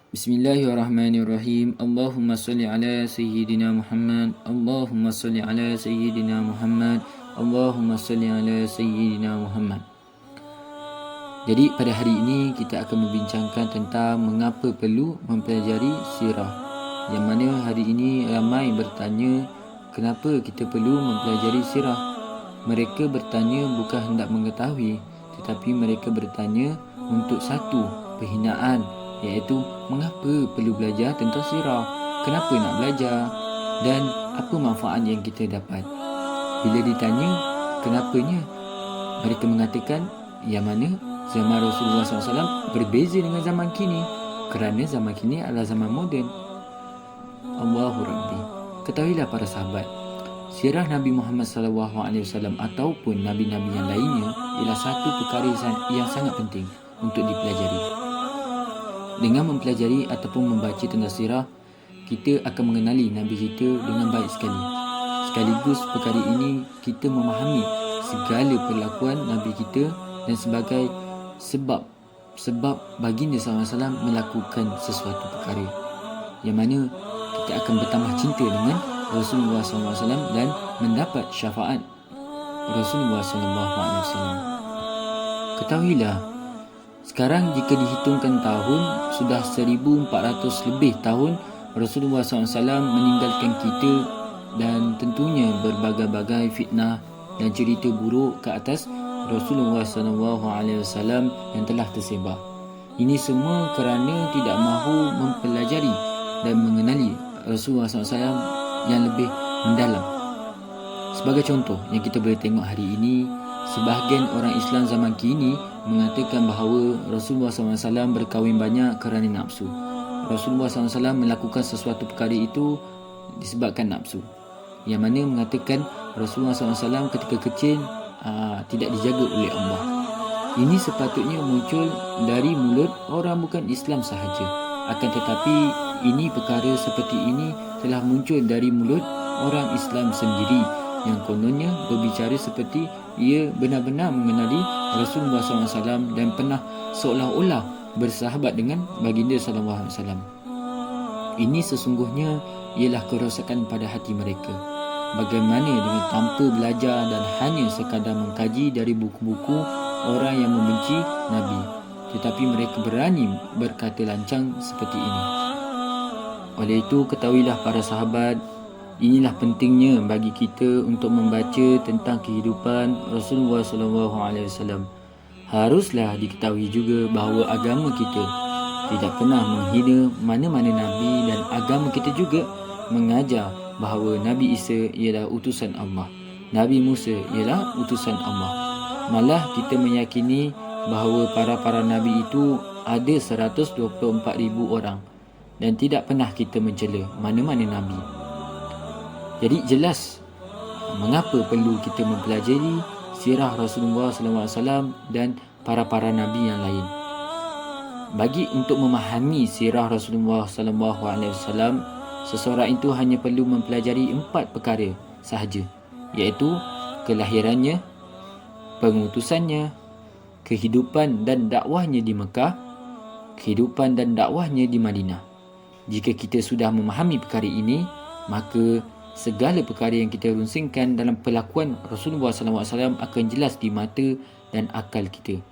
Bismillahirrahmanirrahim. Allahumma salli ala Sayyidina Muhammad. Allahumma salli ala Sayyidina Muhammad. Allahumma salli ala Sayyidina Muhammad. Jadi pada hari ini kita akan membincangkan tentang mengapa perlu mempelajari sirah. Yang mana hari ini ramai bertanya kenapa kita perlu mempelajari sirah. Mereka bertanya bukan hendak mengetahui, tetapi mereka bertanya untuk satu penghinaan, iaitu mengapa perlu belajar tentang sirah, kenapa nak belajar dan apa manfaat yang kita dapat. Bila ditanya kenapanya, mereka mengatakan yang mana zaman Rasulullah SAW berbeza dengan zaman kini, kerana zaman kini adalah zaman moden. Allahu Rabbi. Ketahuilah para sahabat, sirah Nabi Muhammad SAW ataupun Nabi-Nabi yang lainnya ialah satu perkara yang sangat penting untuk dipelajari. Dengan mempelajari ataupun membaca tentang sirah, kita akan mengenali Nabi kita dengan baik sekali. Sekaligus perkara ini kita memahami segala perlakuan Nabi kita dan sebagai sebab baginda SAW melakukan sesuatu perkara, yang mana kita akan bertambah cinta dengan Rasulullah SAW dan mendapat syafaat Rasulullah SAW. Ketahuilah, sekarang jika dihitungkan tahun, sudah 1400 lebih tahun Rasulullah SAW meninggalkan kita, dan tentunya berbagai-bagai fitnah dan cerita buruk ke atas Rasulullah SAW yang telah tersebar. Ini semua kerana tidak mahu mempelajari dan mengenali Rasulullah SAW yang lebih mendalam. Sebagai contoh yang kita boleh tengok hari ini, sebahagian orang Islam zaman kini mengatakan bahawa Rasulullah SAW berkahwin banyak kerana nafsu. Rasulullah SAW melakukan sesuatu perkara itu disebabkan nafsu, yang mana mengatakan Rasulullah SAW ketika kecil tidak dijaga oleh Allah. Ini sepatutnya muncul dari mulut orang bukan Islam sahaja. Akan tetapi ini perkara seperti ini telah muncul dari mulut orang Islam sendiri, yang kononnya berbicara seperti ia benar-benar mengenali Rasulullah SAW dan pernah seolah-olah bersahabat dengan baginda SAW. Ini sesungguhnya ialah kerosakan pada hati mereka. Bagaimana dengan tanpa belajar dan hanya sekadar mengkaji dari buku-buku orang yang membenci Nabi, tetapi mereka berani berkata lancang seperti ini. Oleh itu, ketahuilah para sahabat, inilah pentingnya bagi kita untuk membaca tentang kehidupan Rasulullah SAW. Haruslah diketahui juga bahawa agama kita tidak pernah menghina mana-mana Nabi, dan agama kita juga mengajar bahawa Nabi Isa ialah utusan Allah, Nabi Musa ialah utusan Allah. Malah kita meyakini bahawa para Nabi itu ada 124,000 orang, dan tidak pernah kita mencela mana-mana Nabi. Jadi jelas mengapa perlu kita mempelajari sirah Rasulullah SAW dan para Nabi yang lain. Bagi untuk memahami sirah Rasulullah SAW, seseorang itu hanya perlu mempelajari 4 perkara sahaja, iaitu kelahirannya, pengutusannya, kehidupan dan dakwahnya di Mekah, kehidupan dan dakwahnya di Madinah. Jika kita sudah memahami perkara ini, maka segala perkara yang kita runsingkan dalam perlakuan Rasulullah SAW akan jelas di mata dan akal kita.